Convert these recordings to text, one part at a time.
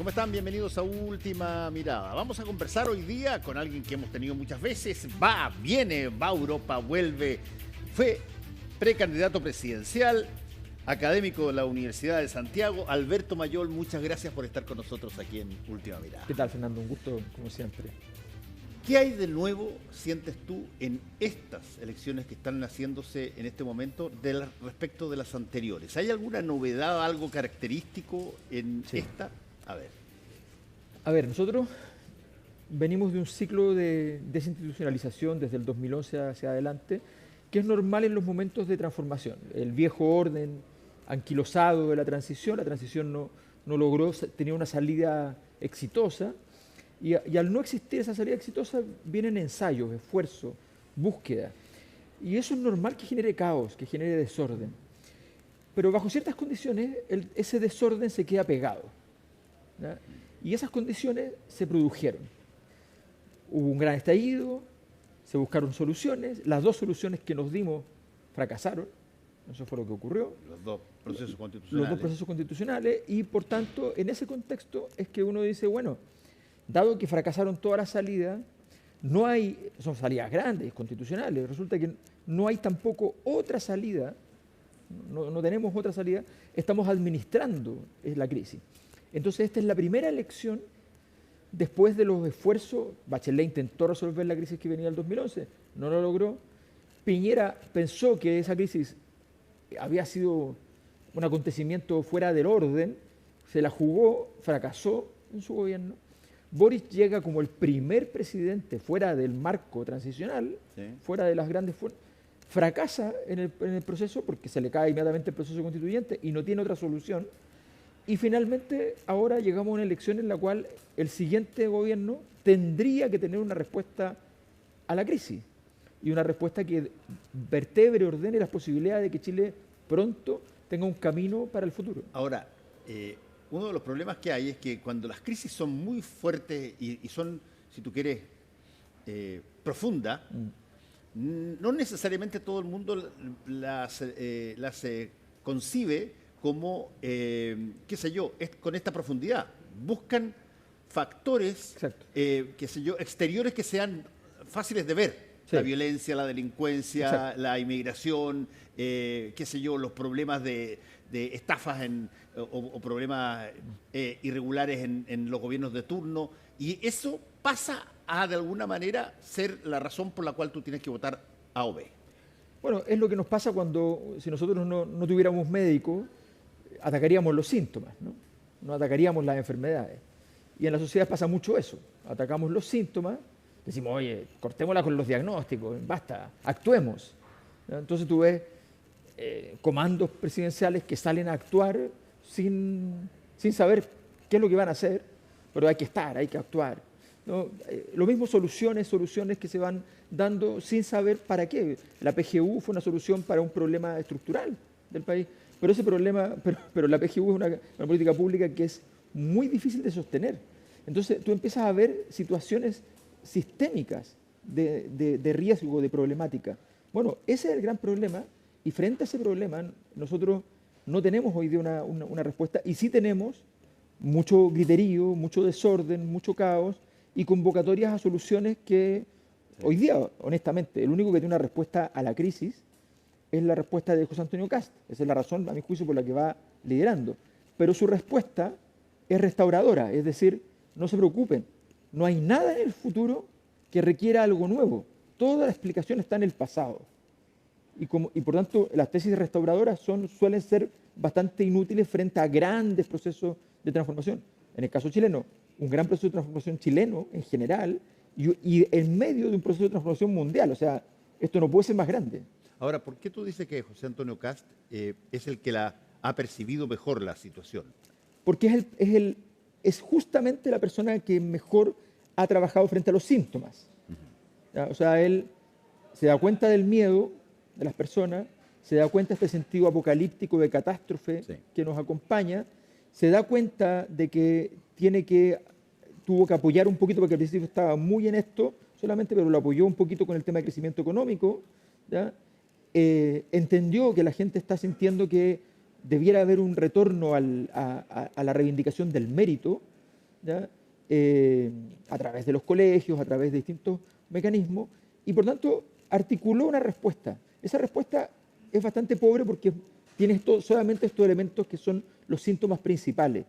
¿Cómo están? Bienvenidos a Última Mirada. Vamos a conversar hoy día con alguien que hemos tenido muchas veces. Viene, va a Europa, vuelve. Fue precandidato presidencial, académico de la Universidad de Santiago. Alberto Mayol, muchas gracias por estar con nosotros aquí en Última Mirada. ¿Qué tal, Fernando? Un gusto, como siempre. ¿Qué hay de nuevo, sientes tú, en estas elecciones que están haciéndose en este momento respecto de las anteriores? ¿Hay alguna novedad, algo característico en esta? A ver, nosotros venimos de un ciclo de desinstitucionalización desde el 2011 hacia adelante, que es normal en los momentos de transformación. El viejo orden anquilosado de la transición no logró, tenía una salida exitosa, y al no existir esa salida exitosa vienen ensayos, esfuerzos, búsqueda. Y eso es normal que genere caos, que genere desorden. Pero bajo ciertas condiciones ese desorden se queda pegado, ¿ya? Y esas condiciones se produjeron. Hubo un gran estallido, se buscaron soluciones, las dos soluciones que nos dimos fracasaron, eso fue lo que ocurrió. Los dos procesos constitucionales. Los dos procesos constitucionales, y por tanto, en ese contexto es que uno dice, bueno, dado que fracasaron todas las salidas, son salidas grandes, constitucionales, resulta que no hay tampoco otra salida, no tenemos otra salida, estamos administrando la crisis. Entonces esta es la primera elección después de los esfuerzos. Bachelet intentó resolver la crisis que venía del 2011, no lo logró. Piñera pensó que esa crisis había sido un acontecimiento fuera del orden, se la jugó, fracasó en su gobierno. Boris llega como el primer presidente fuera del marco transicional, fuera de las grandes fuerzas, fracasa en el proceso porque se le cae inmediatamente el proceso constituyente y no tiene otra solución. Y finalmente ahora llegamos a una elección en la cual el siguiente gobierno tendría que tener una respuesta a la crisis y una respuesta que vertebre, ordene las posibilidades de que Chile pronto tenga un camino para el futuro. Ahora, uno de los problemas que hay es que cuando las crisis son muy fuertes y son, si tú quieres, profundas, no necesariamente todo el mundo las concibe como, qué sé yo, con esta profundidad. Buscan factores, qué sé yo, exteriores que sean fáciles de ver. Sí. La violencia, la delincuencia, exacto, la inmigración, qué sé yo, los problemas de estafas o problemas irregulares en los gobiernos de turno. Y eso pasa a, de alguna manera, ser la razón por la cual tú tienes que votar A o B. Bueno, es lo que nos pasa cuando, si nosotros no tuviéramos médicos, atacaríamos los síntomas, no atacaríamos las enfermedades. Y en la sociedad pasa mucho eso. Atacamos los síntomas, decimos, oye, cortémosla con los diagnósticos, basta, actuemos. Entonces tú ves comandos presidenciales que salen a actuar sin saber qué es lo que van a hacer, pero hay que estar, hay que actuar, ¿no? Lo mismo soluciones que se van dando sin saber para qué. La PGU fue una solución para un problema estructural del país, pero ese problema, pero la PGU es una política pública que es muy difícil de sostener. Entonces tú empiezas a ver situaciones sistémicas de riesgo, de problemática. Bueno, ese es el gran problema, y frente a ese problema nosotros no tenemos hoy día una respuesta, y sí tenemos mucho griterío, mucho desorden, mucho caos y convocatorias a soluciones que hoy día, honestamente, el único que tiene una respuesta a la crisis es la respuesta de José Antonio Kast. Esa es la razón, a mi juicio, por la que va liderando. Pero su respuesta es restauradora, es decir, no se preocupen, no hay nada en el futuro que requiera algo nuevo. Toda la explicación está en el pasado. Y por tanto, las tesis restauradoras suelen ser bastante inútiles frente a grandes procesos de transformación. En el caso chileno, un gran proceso de transformación chileno en general y en medio de un proceso de transformación mundial. O sea, esto no puede ser más grande. Ahora, ¿por qué tú dices que José Antonio Kast es el que ha percibido mejor la situación? Porque es justamente la persona que mejor ha trabajado frente a los síntomas. O sea, él se da cuenta del miedo de las personas, se da cuenta de este sentido apocalíptico de catástrofe que nos acompaña, se da cuenta de que tuvo que apoyar un poquito, porque al principio estaba muy en esto solamente, pero lo apoyó un poquito con el tema de crecimiento económico, ¿ya? Entendió que la gente está sintiendo que debiera haber un retorno a la reivindicación del mérito, ¿ya? A través de los colegios, a través de distintos mecanismos, y por tanto articuló una respuesta. Esa respuesta es bastante pobre porque tiene solamente estos elementos que son los síntomas principales,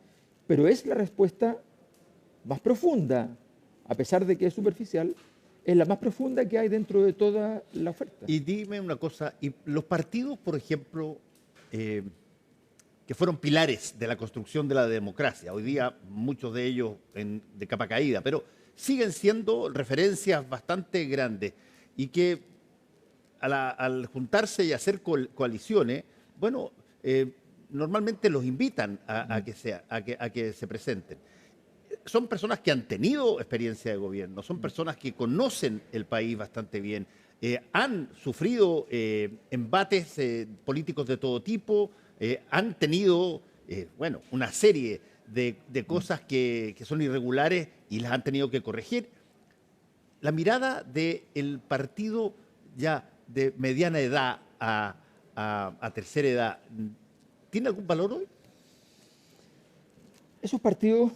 pero es la respuesta más profunda, a pesar de que es superficial, es la más profunda que hay dentro de toda la oferta. Y dime una cosa, y los partidos, por ejemplo, que fueron pilares de la construcción de la democracia, hoy día muchos de ellos de capa caída, pero siguen siendo referencias bastante grandes y que al juntarse y hacer coaliciones, bueno, normalmente los invitan a que se presenten. Son personas que han tenido experiencia de gobierno, son personas que conocen el país bastante bien, han sufrido embates políticos de todo tipo, han tenido, bueno, una serie de cosas que son irregulares y las han tenido que corregir. La mirada del partido ya de mediana edad a tercera edad, ¿tiene algún valor hoy? Esos partidos...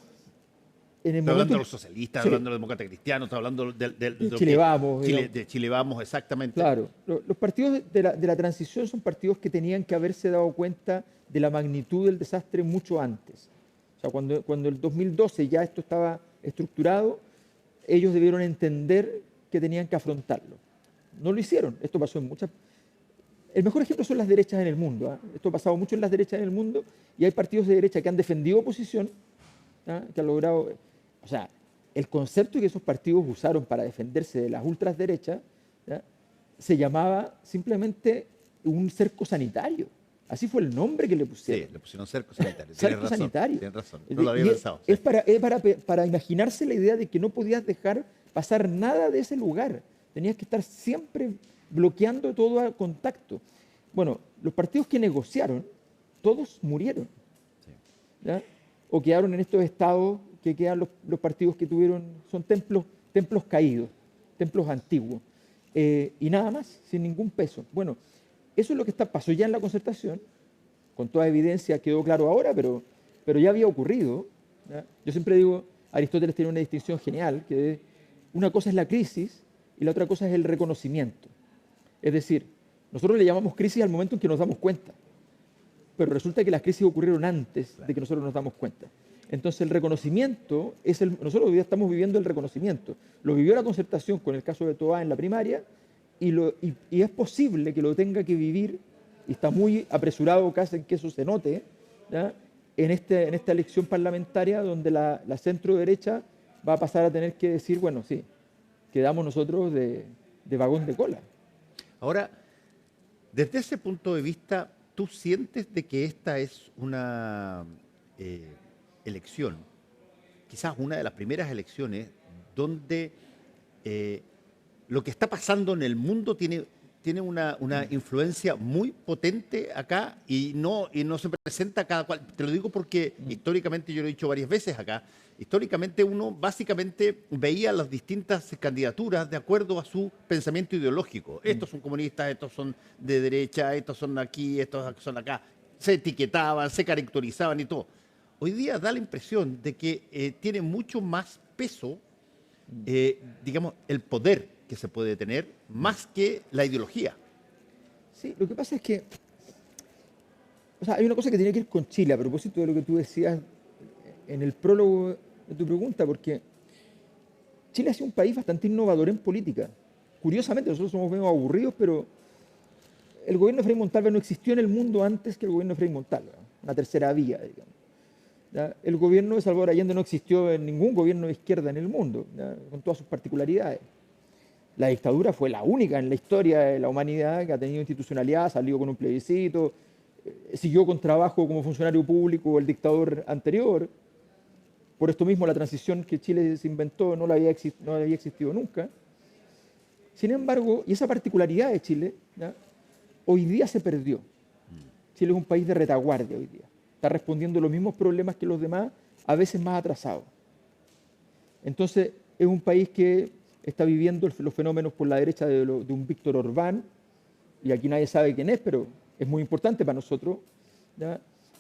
Está hablando de los socialistas, sí, hablando de los demócratas cristianos, está hablando de Chile Vamos. De Chile Vamos, exactamente. Claro, los partidos de la transición son partidos que tenían que haberse dado cuenta de la magnitud del desastre mucho antes. O sea, cuando el 2012 ya esto estaba estructurado, ellos debieron entender que tenían que afrontarlo. No lo hicieron. Esto pasó en muchas... El mejor ejemplo son las derechas en el mundo. ¿eh? Esto ha pasado mucho en las derechas en el mundo y hay partidos de derecha que han defendido oposición, que han logrado... O sea, el concepto que esos partidos usaron para defenderse de las ultraderechas se llamaba simplemente un cerco sanitario. Así fue el nombre que le pusieron. Sí, le pusieron cerco sanitario. Cerco sanitario. Tienes razón, no lo había pensado. Es para imaginarse la idea de que no podías dejar pasar nada de ese lugar. Tenías que estar siempre bloqueando todo contacto. Bueno, los partidos que negociaron, todos murieron. ¿Ya? O quedaron en estos estados que quedan los partidos que tuvieron, son templos caídos, templos antiguos, y nada más, sin ningún peso. Bueno, eso es lo que pasó ya en la concertación, con toda evidencia quedó claro ahora, pero ya había ocurrido. ¿Ya? Yo siempre digo, Aristóteles tiene una distinción genial, que una cosa es la crisis y la otra cosa es el reconocimiento. Es decir, nosotros le llamamos crisis al momento en que nos damos cuenta, pero resulta que las crisis ocurrieron antes de que nosotros nos damos cuenta. Entonces el reconocimiento, nosotros hoy día estamos viviendo el reconocimiento. Lo vivió la concertación con el caso de Toá en la primaria y es posible que lo tenga que vivir, y está muy apresurado casi en que eso se note, ¿ya? En esta elección parlamentaria donde la centro derecha va a pasar a tener que decir, bueno, sí, quedamos nosotros de vagón de cola. Ahora, desde ese punto de vista, ¿tú sientes de que esta es una elección, quizás una de las primeras elecciones, donde lo que está pasando en el mundo tiene una influencia muy potente acá y no se presenta cada cual? Te lo digo porque históricamente, yo lo he dicho varias veces acá, históricamente uno básicamente veía las distintas candidaturas de acuerdo a su pensamiento ideológico. Estos son comunistas, estos son de derecha, estos son aquí, estos son acá. Se etiquetaban, se caracterizaban y todo. Hoy día da la impresión de que tiene mucho más peso, digamos, el poder que se puede tener, más que la ideología. Sí, lo que pasa es que, o sea, hay una cosa que tiene que ir con Chile, a propósito de lo que tú decías en el prólogo de tu pregunta, porque Chile ha sido un país bastante innovador en política. Curiosamente, nosotros somos medio aburridos, pero el gobierno de Frei Montalva no existió en el mundo antes que el gobierno de Frei Montalva, una tercera vía, digamos. ¿Ya? El gobierno de Salvador Allende no existió en ningún gobierno de izquierda en el mundo, ¿ya? Con todas sus particularidades. La dictadura fue la única en la historia de la humanidad que ha tenido institucionalidad, salió con un plebiscito, siguió con trabajo como funcionario público el dictador anterior. Por esto mismo la transición que Chile se inventó no había existido nunca. Sin embargo, y esa particularidad de Chile, ¿ya? Hoy día se perdió. Chile es un país de retaguardia hoy día. Está respondiendo a los mismos problemas que los demás, a veces más atrasado. Entonces, es un país que está viviendo los fenómenos por la derecha de un Víctor Orbán, y aquí nadie sabe quién es, pero es muy importante para nosotros, ¿ya?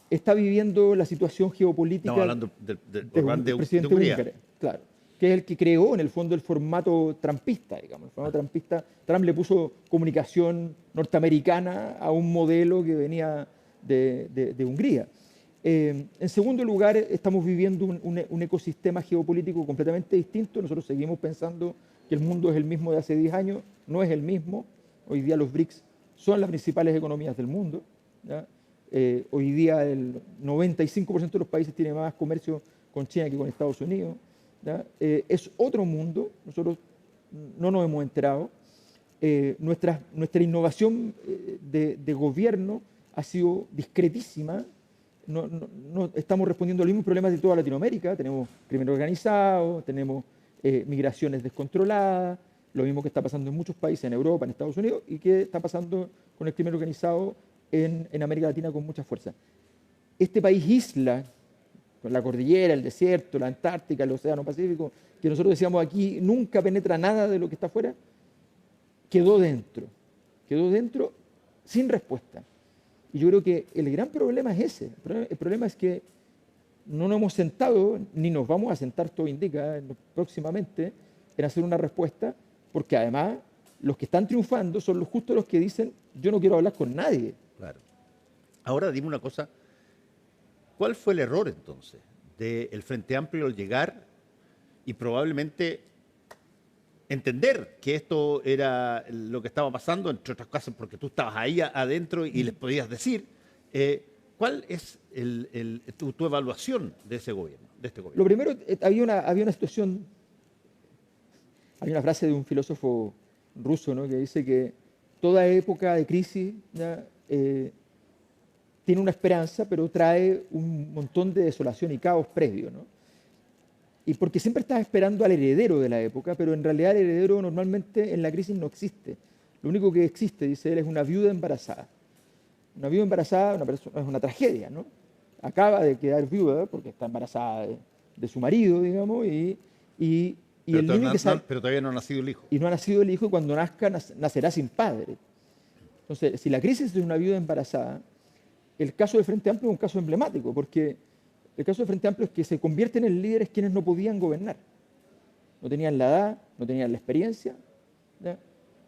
está viviendo la situación geopolítica. Estamos hablando del presidente de Hungría. húngaro, claro, que es el que creó en el fondo el formato trumpista, digamos. El formato trumpista, Trump le puso comunicación norteamericana a un modelo que venía de Hungría. En segundo lugar, estamos viviendo un ecosistema geopolítico completamente distinto. Nosotros seguimos pensando que el mundo es el mismo de hace 10 años, no es el mismo. Hoy día los BRICS son las principales economías del mundo, ¿ya? Hoy día el 95% de los países tiene más comercio con China que con Estados Unidos, ¿ya? Es otro mundo, nosotros no nos hemos enterado. Nuestra innovación de gobierno ha sido discretísima. No estamos respondiendo a los mismos problemas de toda Latinoamérica. Tenemos crimen organizado, tenemos migraciones descontroladas, lo mismo que está pasando en muchos países, en Europa, en Estados Unidos, y que está pasando con el crimen organizado en América Latina con mucha fuerza. Este país isla, con la cordillera, el desierto, la Antártica, el Océano Pacífico, que nosotros decíamos aquí nunca penetra nada de lo que está afuera, quedó dentro sin respuesta. Y yo creo que el gran problema es ese. El problema es que no nos hemos sentado, ni nos vamos a sentar, todo indica, próximamente, en hacer una respuesta, porque además los que están triunfando son justo los que dicen yo no quiero hablar con nadie. Claro. Ahora dime una cosa, ¿cuál fue el error entonces del Frente Amplio al llegar y probablemente entender que esto era lo que estaba pasando, entre otras cosas porque tú estabas ahí adentro y les podías decir? ¿Cuál es tu evaluación de ese gobierno, de este gobierno? Lo primero, había una situación, hay una frase de un filósofo ruso, ¿no?, que dice que toda época de crisis tiene una esperanza, pero trae un montón de desolación y caos previo, ¿no? Y porque siempre estás esperando al heredero de la época, pero en realidad el heredero normalmente en la crisis no existe. Lo único que existe, dice él, es una viuda embarazada. Una viuda embarazada es una tragedia, ¿no? Acaba de quedar viuda porque está embarazada de su marido, digamos, pero todavía no ha nacido el hijo. Y no ha nacido el hijo, y cuando nazca, nacerá sin padre. Entonces, si la crisis es de una viuda embarazada, el caso del Frente Amplio es un caso emblemático, porque el caso del Frente Amplio es que se convierten en líderes quienes no podían gobernar. No tenían la edad, no tenían la experiencia, ¿ya?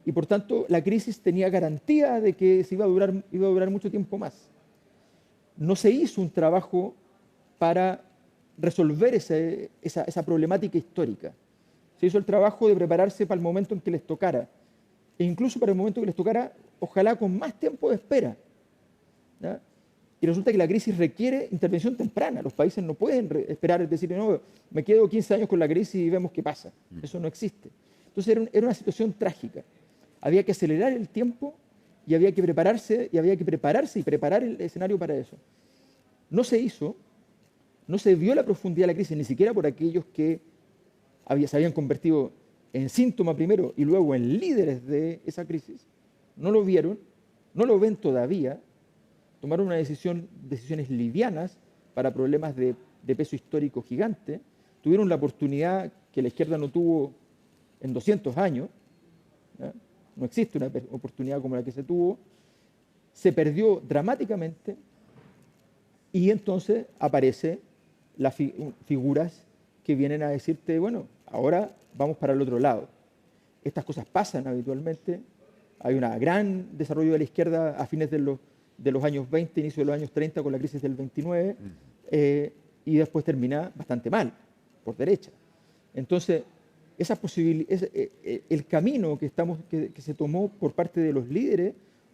Y por tanto la crisis tenía garantía de que iba a durar mucho tiempo más. No se hizo un trabajo para resolver esa problemática histórica. Se hizo el trabajo de prepararse para el momento en que les tocara, e incluso para el momento que les tocara, ojalá con más tiempo de espera, ¿ya? Y resulta que la crisis requiere intervención temprana. Los países no pueden esperar, decir, no, me quedo 15 años con la crisis y vemos qué pasa. Eso no existe. Entonces era una situación trágica. Había que acelerar el tiempo y había que prepararse y preparar el escenario para eso. No se hizo, no se vio la profundidad de la crisis, ni siquiera por aquellos que se habían convertido en síntoma primero y luego en líderes de esa crisis. No lo vieron, no lo ven todavía. Tomaron decisiones livianas para problemas de peso histórico gigante. Tuvieron la oportunidad que la izquierda no tuvo en 200 años. ¿Ya? No existe una oportunidad como la que se tuvo. Se perdió dramáticamente y entonces aparecen las figuras que vienen a decirte, bueno, ahora vamos para el otro lado. Estas cosas pasan habitualmente. Hay un gran desarrollo de la izquierda a fines de los años 20, inicio de los años 30 con la crisis del 29, y después termina bastante mal, por derecha. Entonces, el camino que se tomó por parte de los líderes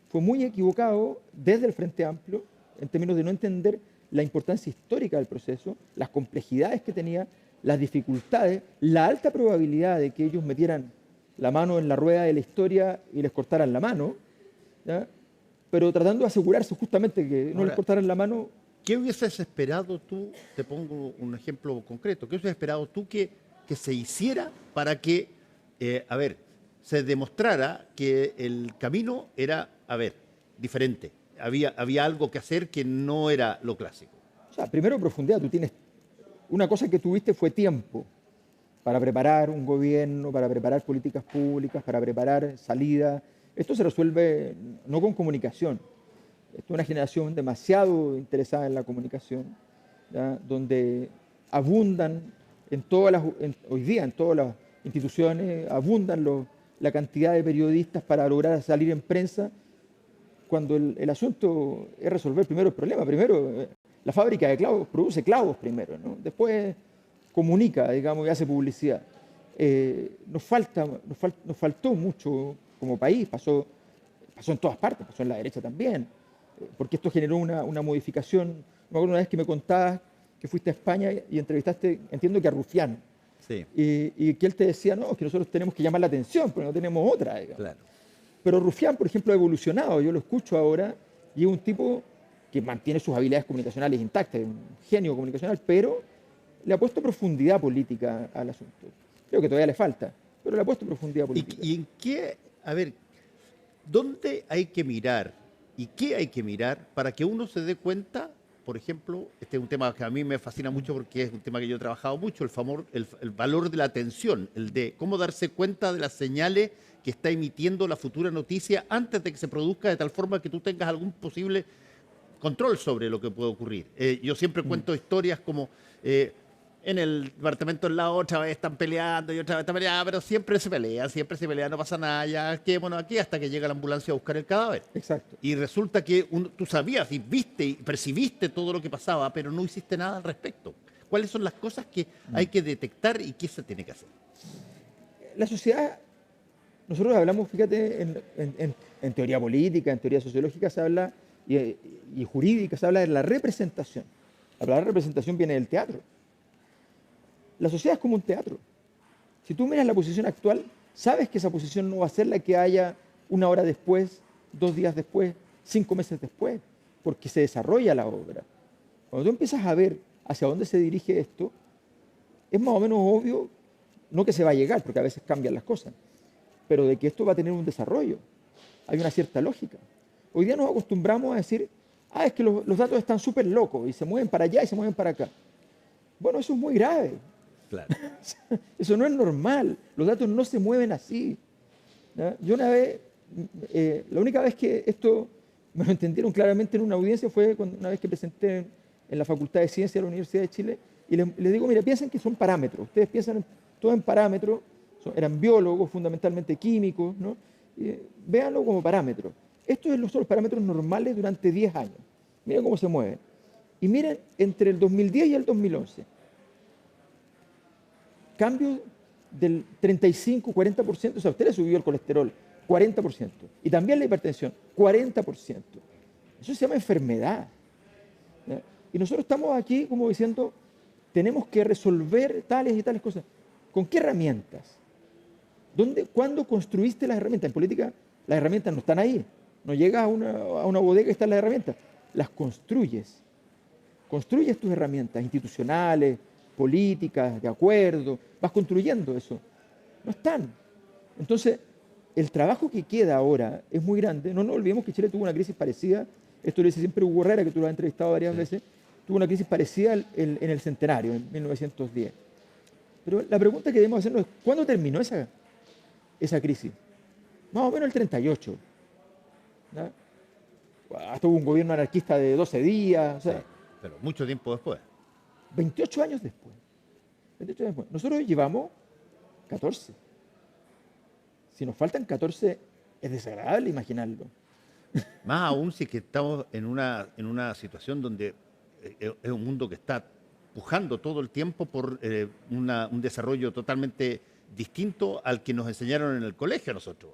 fue muy equivocado desde el Frente Amplio, en términos de no entender la importancia histórica del proceso, las complejidades que tenía, las dificultades, la alta probabilidad de que ellos metieran la mano en la rueda de la historia y les cortaran la mano, ¿ya? Pero tratando de asegurarse justamente que no les cortaran la mano. ¿Qué hubieses esperado tú? Te pongo un ejemplo concreto. ¿Qué hubieses esperado tú que se hiciera para que, se demostrara que el camino era, diferente? Había algo que hacer que no era lo clásico. O sea, primero profundidad. Una cosa que tuviste fue tiempo para preparar un gobierno, para preparar políticas públicas, para preparar salida. Esto se resuelve no con comunicación. Esta es una generación demasiado interesada en la comunicación, ¿ya? Donde abundan hoy día en todas las instituciones, abundan la cantidad de periodistas para lograr salir en prensa, cuando el asunto es resolver primero el problema. Primero, la fábrica de clavos produce clavos primero, ¿no? Después comunica, digamos, y hace publicidad. Nos faltó mucho como país, pasó en todas partes, pasó en la derecha también, porque esto generó una modificación. Me acuerdo una vez que me contabas que fuiste a España y entrevistaste, entiendo que a Rufián, Sí. y que él te decía, no, es que nosotros tenemos que llamar la atención, porque no tenemos otra, digamos. Claro. Pero Rufián, por ejemplo, ha evolucionado, yo lo escucho ahora, y es un tipo que mantiene sus habilidades comunicacionales intactas, es un genio comunicacional, pero le ha puesto profundidad política al asunto. Creo que todavía le falta, pero le ha puesto profundidad política. ¿Y en qué, a ver, dónde hay que mirar y qué hay que mirar para que uno se dé cuenta? Por ejemplo, este es un tema que a mí me fascina mucho porque es un tema que yo he trabajado mucho, el valor de la atención, el de cómo darse cuenta de las señales que está emitiendo la futura noticia antes de que se produzca, de tal forma que tú tengas algún posible control sobre lo que puede ocurrir. Yo siempre cuento historias como en el departamento al lado otra vez están peleando y otra vez están peleando, pero siempre se pelea, no pasa nada, ya quedémonos aquí hasta que llega la ambulancia a buscar el cadáver. Exacto. Y resulta que tú sabías y viste y percibiste todo lo que pasaba, pero no hiciste nada al respecto. ¿Cuáles son las cosas que hay que detectar y qué se tiene que hacer? La sociedad, nosotros hablamos, fíjate, en teoría política, en teoría sociológica se habla, y jurídica se habla de la representación. La palabra representación viene del teatro. La sociedad es como un teatro. Si tú miras la posición actual, sabes que esa posición no va a ser la que haya una hora después, 2 días después, 5 meses después, porque se desarrolla la obra. Cuando tú empiezas a ver hacia dónde se dirige esto, es más o menos obvio, no que se va a llegar, porque a veces cambian las cosas, pero de que esto va a tener un desarrollo. Hay una cierta lógica. Hoy día nos acostumbramos a decir, es que los datos están súper locos y se mueven para allá y se mueven para acá. Bueno, eso es muy grave. Claro. Eso no es normal. Los datos no se mueven así. ¿Ya? Yo una vez, la única vez que esto me lo entendieron claramente en una audiencia fue una vez que presenté en la Facultad de Ciencias de la Universidad de Chile y les digo, mira, piensen que son parámetros. Ustedes piensan todo en parámetros, eran biólogos, fundamentalmente químicos, ¿no? Véanlo como parámetros. Estos son los parámetros normales durante 10 años. Miren cómo se mueven. Y miren, entre el 2010 y el 2011, cambio del 35-40%, o sea, usted le subió el colesterol 40%, y también la hipertensión 40%. Eso se llama enfermedad. ¿Ya? Y nosotros estamos aquí como diciendo, tenemos que resolver tales y tales cosas. ¿Con qué herramientas? ¿Cuándo construiste las herramientas? En política las herramientas no están ahí. No llegas a una bodega y están las herramientas. Las construyes. Construyes tus herramientas institucionales, políticas, de acuerdo, vas construyendo eso. No están. Entonces, el trabajo que queda ahora es muy grande. No nos olvidemos que Chile tuvo una crisis parecida, esto lo dice siempre Hugo Herrera, que tú lo has entrevistado varias veces, tuvo una crisis parecida en el centenario, en 1910. Pero la pregunta que debemos hacernos es, ¿cuándo terminó esa crisis? Más o menos el 38. ¿Ya? Hasta hubo un gobierno anarquista de 12 días. O sea, sí, pero mucho tiempo después. 28 años después. 28 años después. Nosotros llevamos 14. Si nos faltan 14, es desagradable imaginarlo. Más aún si es que estamos en una situación donde es un mundo que está pujando todo el tiempo por un desarrollo totalmente distinto al que nos enseñaron en el colegio a nosotros.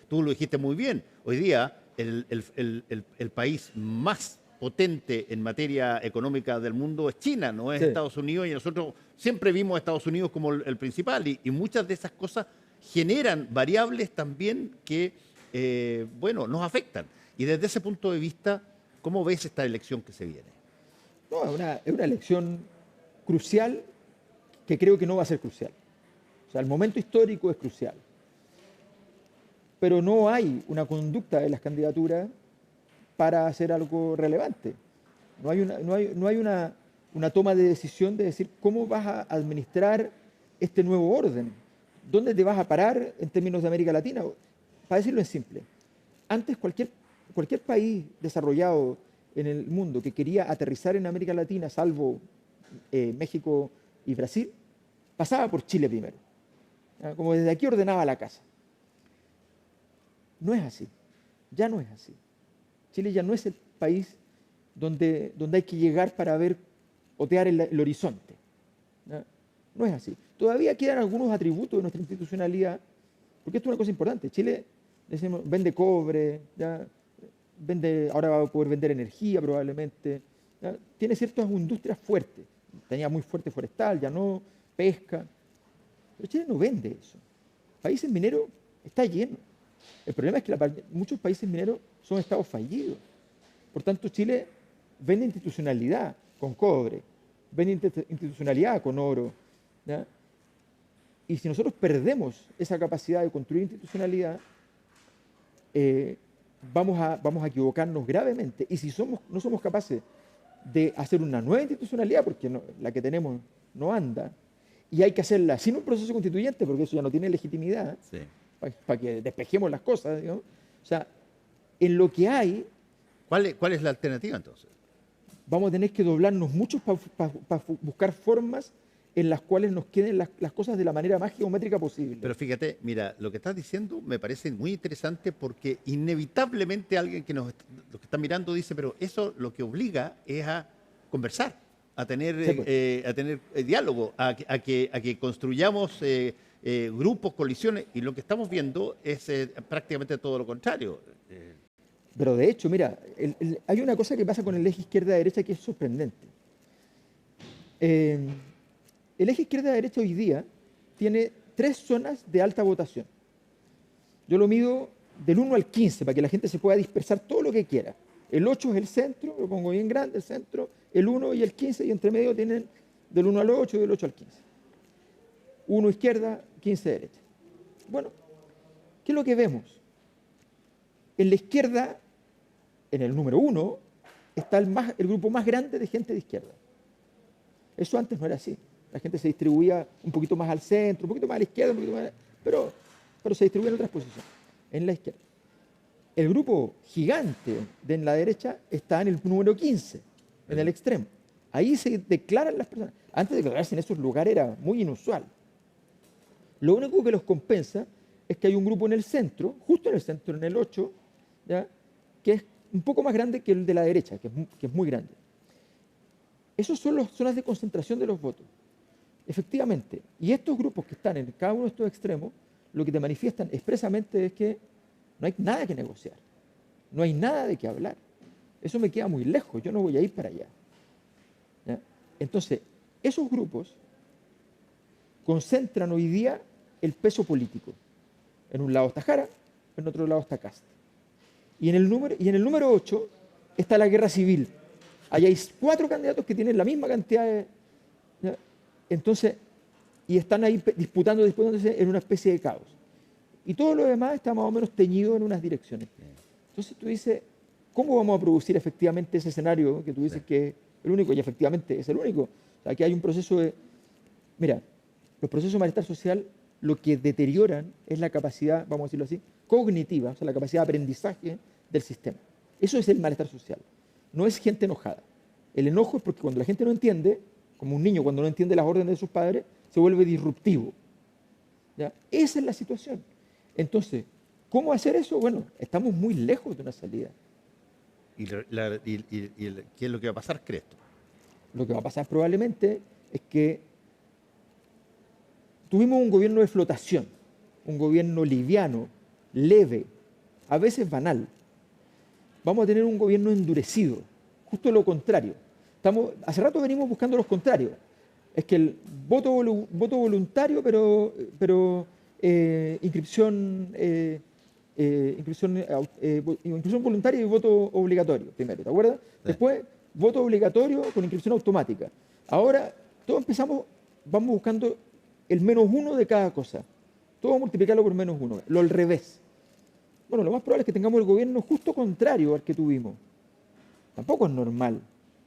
Tú lo dijiste muy bien. Hoy día el país más potente en materia económica del mundo es China, no es Estados Unidos, y nosotros siempre vimos a Estados Unidos como el principal, y muchas de esas cosas generan variables también que, nos afectan. Y desde ese punto de vista, ¿cómo ves esta elección que se viene? No, es una elección crucial que creo que no va a ser crucial. O sea, el momento histórico es crucial. Pero no hay una conducta de las candidaturas para hacer algo relevante. No hay una toma de decisión de decir cómo vas a administrar este nuevo orden. ¿Dónde te vas a parar en términos de América Latina? Para decirlo en simple, antes cualquier cualquier país desarrollado en el mundo que quería aterrizar en América Latina, salvo México y Brasil, pasaba por Chile primero. Como desde aquí ordenaba la casa. No es así. Ya no es así. Chile ya no es el país donde hay que llegar para ver, otear el horizonte. No es así. Todavía quedan algunos atributos de nuestra institucionalidad, porque esto es una cosa importante. Chile, decimos, vende cobre, ahora va a poder vender energía probablemente. Tiene ciertas industrias fuertes. Tenía muy fuerte forestal, ya no, pesca. Pero Chile no vende eso. Países mineros está lleno. El problema es que muchos países mineros son estados fallidos. Por tanto, Chile vende institucionalidad con cobre, vende institucionalidad con oro. ¿Ya? Y si nosotros perdemos esa capacidad de construir institucionalidad, vamos a equivocarnos gravemente. Y si no somos capaces de hacer una nueva institucionalidad, porque la que tenemos no anda, y hay que hacerla sin un proceso constituyente, porque eso ya no tiene legitimidad, sí, para que despejemos las cosas, digamos. O sea, en lo que hay... ¿Cuál es la alternativa entonces? Vamos a tener que doblarnos mucho para buscar formas en las cuales nos queden las cosas de la manera más geométrica posible. Pero fíjate, mira, lo que estás diciendo me parece muy interesante porque inevitablemente alguien los que está mirando dice, pero eso lo que obliga es a conversar, a tener, sí, pues, a tener diálogo, a que construyamos grupos, colisiones, y lo que estamos viendo es prácticamente todo lo contrario. Pero de hecho, mira, hay una cosa que pasa con el eje izquierda-derecha que es sorprendente. El eje izquierda-derecha hoy día tiene 3 zonas de alta votación. Yo lo mido del 1 al 15 para que la gente se pueda dispersar todo lo que quiera. El 8 es el centro, lo pongo bien grande, el centro, el 1 y el 15, y entre medio tienen del 1 al 8 y del 8 al 15. 1 izquierda, 15 derecha. Bueno, ¿qué es lo que vemos? En la izquierda, en el número 1, está el grupo más grande de gente de izquierda. Eso antes no era así. La gente se distribuía un poquito más al centro, un poquito más a la izquierda, pero se distribuía en otras posiciones, en la izquierda. El grupo gigante en la derecha está en el número 15, en el extremo. Ahí se declaran las personas. Antes de declararse en esos lugares era muy inusual. Lo único que los compensa es que hay un grupo en el centro, justo en el centro, en el 8, ¿ya?, que es un poco más grande que el de la derecha, que es muy grande. Esos son las zonas de concentración de los votos. Efectivamente. Y estos grupos que están en cada uno de estos extremos, lo que te manifiestan expresamente es que no hay nada que negociar. No hay nada de qué hablar. Eso me queda muy lejos. Yo no voy a ir para allá. ¿Ya? Entonces, esos grupos concentran hoy día el peso político. En un lado está Jara, en otro lado está Kast. Y en el número 8 está la guerra civil. Ahí hay 4 candidatos que tienen la misma cantidad de... ¿ya? Entonces, y están ahí disputándose en una especie de caos. Y todo lo demás está más o menos teñido en unas direcciones. Entonces tú dices, ¿cómo vamos a producir efectivamente ese escenario que tú dices que es el único? Y efectivamente es el único. O sea, aquí hay un proceso de... Mira, los procesos de malestar social lo que deterioran es la capacidad, vamos a decirlo así, cognitiva, o sea, la capacidad de aprendizaje del sistema. Eso es el malestar social. No es gente enojada. El enojo es porque cuando la gente no entiende, como un niño cuando no entiende las órdenes de sus padres, se vuelve disruptivo. ¿Ya? Esa es la situación. Entonces, ¿cómo hacer eso? Bueno, estamos muy lejos de una salida. ¿Y qué es lo que va a pasar, crees tú? Lo que va a pasar probablemente es que tuvimos un gobierno de flotación, un gobierno liviano, leve, a veces banal. Vamos a tener un gobierno endurecido, justo lo contrario. Hace rato venimos buscando los contrarios. Es que el voto voluntario, pero inscripción voluntaria y voto obligatorio, primero, ¿te acuerdas? Sí. Después, voto obligatorio con inscripción automática. Ahora, vamos buscando el -1 de cada cosa. Todo multiplicarlo por -1, lo al revés. Bueno, lo más probable es que tengamos el gobierno justo contrario al que tuvimos. Tampoco es normal.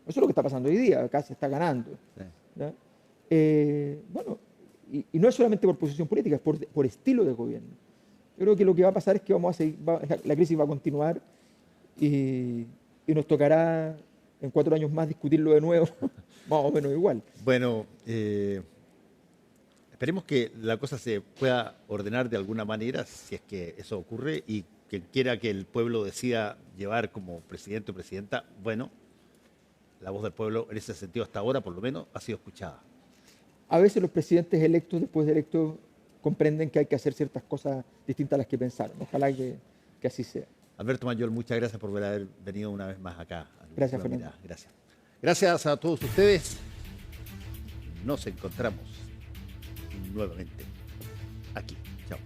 Eso es lo que está pasando hoy día, acá se está ganando. Sí. Bueno, y no es solamente por posición política, es por estilo de gobierno. Yo creo que lo que va a pasar es que la crisis va a continuar y nos tocará en 4 años más discutirlo de nuevo, más o menos igual. Bueno, esperemos que la cosa se pueda ordenar de alguna manera, si es que eso ocurre, y quien quiera que el pueblo decida llevar como presidente o presidenta, bueno, la voz del pueblo en ese sentido hasta ahora, por lo menos, ha sido escuchada. A veces los presidentes electos, después de electos, comprenden que hay que hacer ciertas cosas distintas a las que pensaron. Ojalá que así sea. Alberto Mayol, muchas gracias por haber venido una vez más acá. Gracias, Fernando. Gracias. Gracias a todos ustedes. Nos encontramos nuevamente aquí. Chao.